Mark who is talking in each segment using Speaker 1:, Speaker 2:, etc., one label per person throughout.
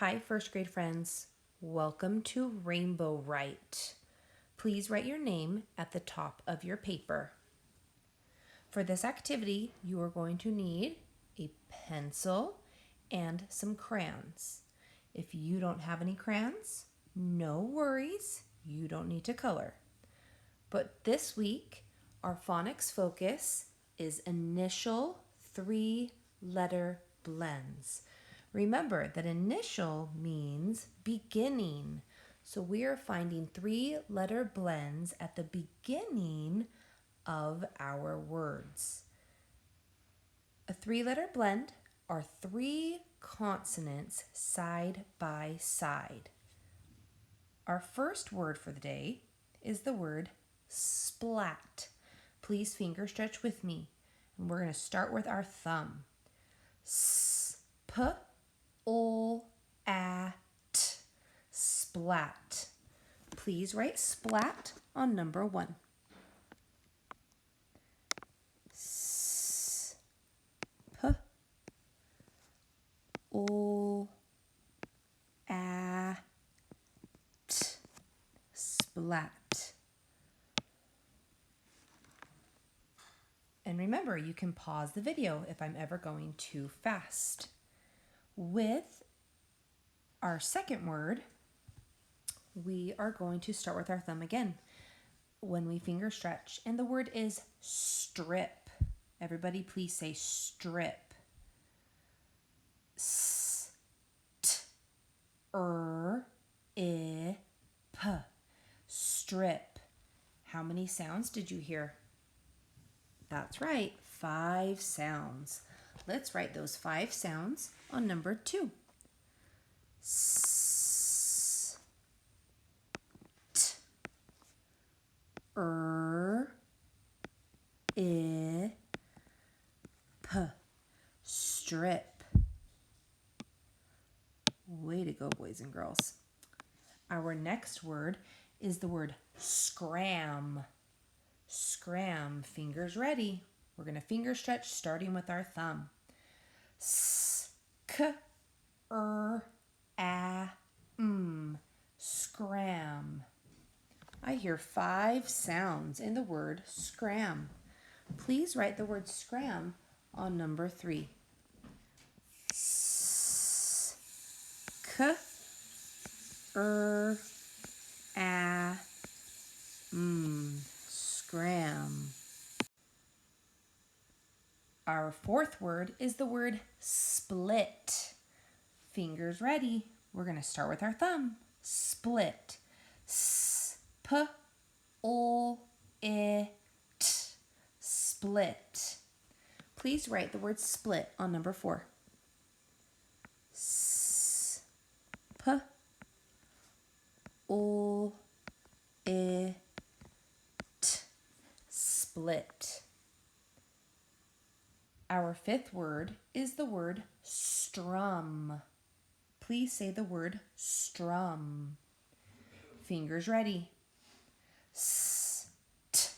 Speaker 1: Hi, first grade friends. Welcome to Rainbow Write. Please write your name at the top of your paper. For this activity, you are going to need a pencil and some crayons. If you don't have any crayons, no worries, you don't need to color. But this week, our phonics focus is initial 3-letter blends. Remember that initial means beginning. So we are finding 3-letter blends at the beginning of our words. A 3-letter blend are 3 consonants side by side. Our first word for the day is the word splat. Please finger stretch with me. And we're going to start with our thumb. S-p-l-a-t. Splat. Please write splat on number 1. S-p-l-a-t. Splat. And remember, you can pause the video if I'm ever going too fast. With our second word, we are going to start with our thumb again when we finger stretch, and the word is strip. Everybody please say strip. S-t-r-i-p. Strip. How many sounds did you hear? That's right, 5 sounds. Let's write those 5 sounds on number 2. S, t, r, I, p. Strip. Way to go, boys and girls. Our next word is the word scram. Scram. Fingers ready. We're going to finger stretch starting with our thumb. S-k-r-a-m. Scram. I hear 5 sounds in the word scram. Please write the word scram on number 3. S-k-r-a-m. Scram. Our fourth word is the word split. Fingers ready. We're going to start with our thumb. Split. S-p-l-i-t. Split. Please write the word split on number 4. S-p-l-i-t. Split. Our fifth word is the word strum. Please say the word strum. Fingers ready. S-t-r-a-m.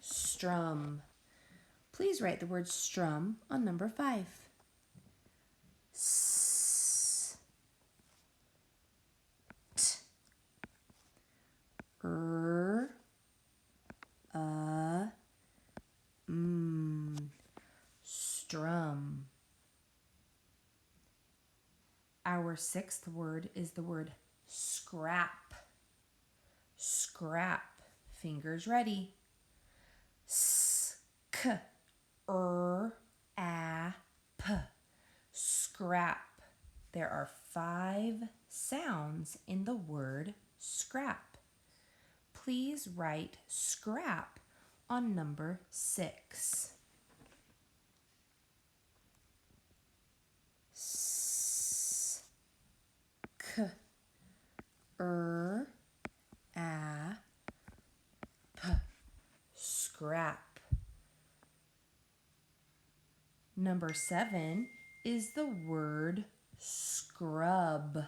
Speaker 1: Strum. Please write the word strum on number 5. S-t-r-a-m. Strum. Our sixth word is the word scrap. Scrap. Fingers ready. S-k-r-a-p. Scrap. There are 5 sounds in the word scrap. Please write scrap on number 6. S-k-r-a-p. Scrap. Number 7 is the word scrub.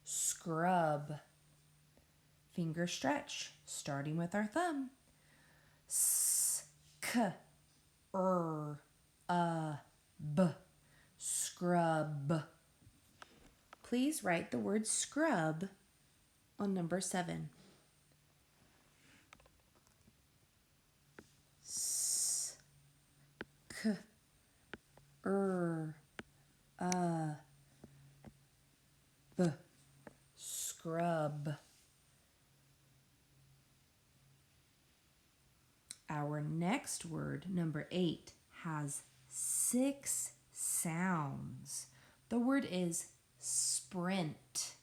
Speaker 1: Scrub. Finger stretch, starting with our thumb. S-k-r-a-b. please write the word scrub on number 7. S, k, b, scrub. Our next word, number 8, has 6 sounds. The word is sprint.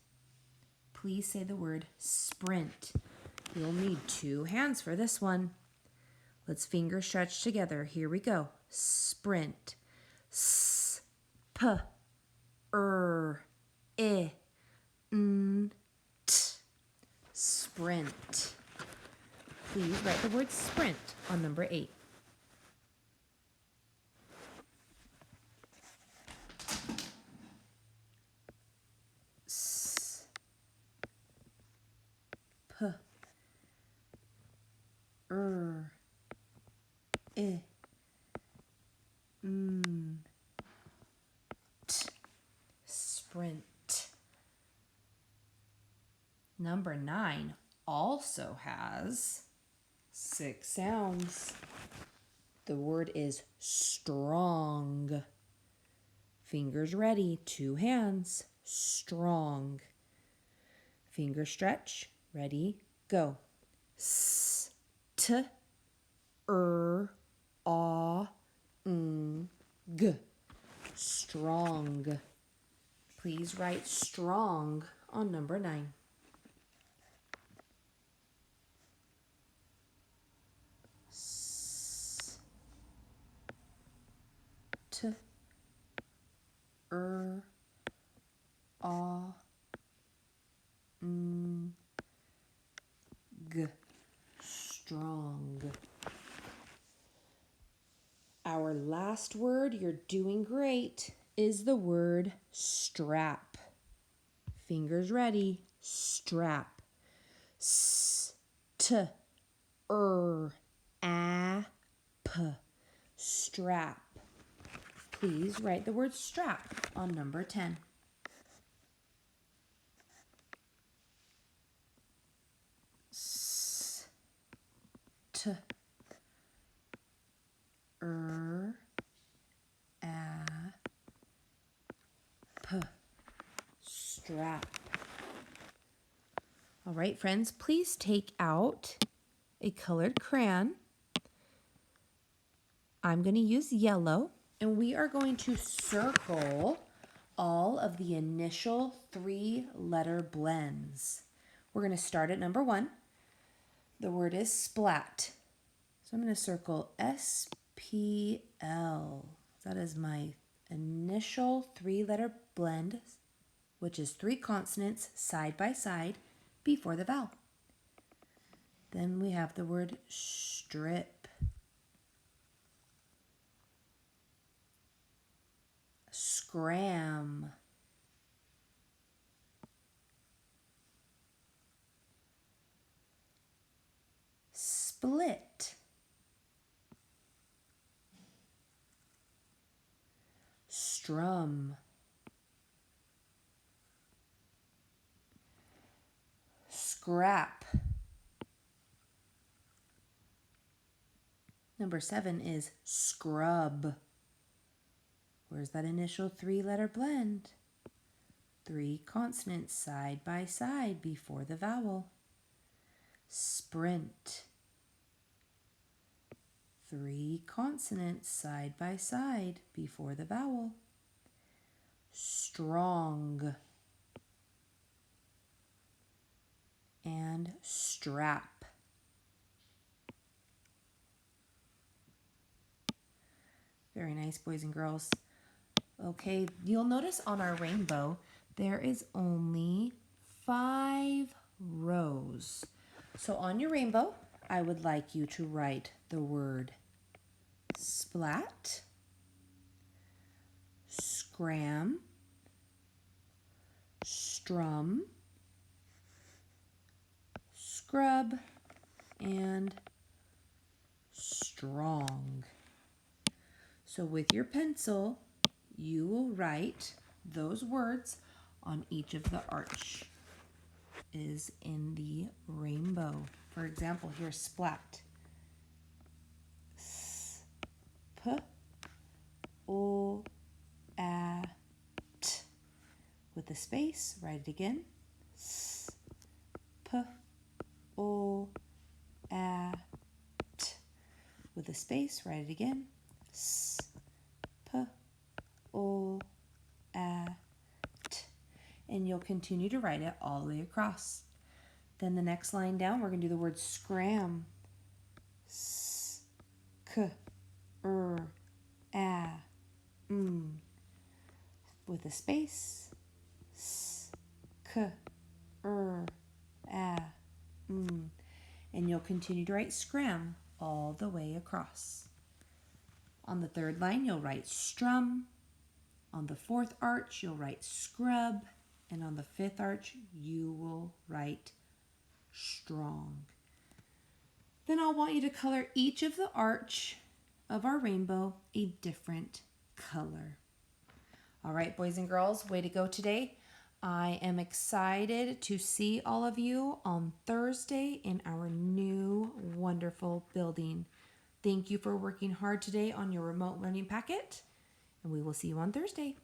Speaker 1: Please say the word sprint. You'll need 2 hands for this one. Let's finger stretch together. Here we go. Sprint. S, p, I, n, t. Sprint. Please write the word sprint on number 8. S, p, I, n, t. Sprint. Number 9 also has 6 sounds. The word is strong. Fingers ready, 2 hands. Strong. Finger stretch, ready, go. S, t, a, n, g. Strong. Please write strong on number 9. S, t, a, n, g. Strong. Our last word, you're doing great, is the word strap. Fingers ready, strap. S, t, a, p. Strap. Please write the word strap on number 10. S, t, p. Strap. All right, friends, please take out a colored crayon. I'm going to use yellow, and we are going to circle all of the initial 3-letter blends. We're going to start at number 1. The word is splat. So I'm going to circle S-P-L. That is my initial 3-letter blend, which is 3 consonants side by side before the vowel. Then we have the word strip. Scram. Split. Strum. Scrap. Number 7 is scrub. Where's that initial 3-letter blend? 3 consonants side by side before the vowel. Sprint. 3 consonants side by side before the vowel. Strong. And strap. Very nice, boys and girls. Okay, you'll notice on our rainbow, there is only 5 rows. So on your rainbow, I would like you to write the word splat, scram, strum, scrub, and strong. So with your pencil, you will write those words on each of the arch is in the rainbow. For example, here's splat. S, p, o, a, t. With a space, write it again. S, p, o, a, t. With a space, write it again. S, p, o, a, t. And you'll continue to write it all the way across. Then the next line down, we're going to do the word scram. S, k, a, with a space. S, k, a, and you'll continue to write scram all the way across. On the third line, you'll write strum. On the fourth arch, you'll write scrub. And on the fifth arch, you will write strong. Then I'll want you to color each of the arch of our rainbow a different color. All right, boys and girls, way to go today. I am excited to see all of you on Thursday in our new wonderful building. Thank you for working hard today on your remote learning packet, and we will see you on Thursday.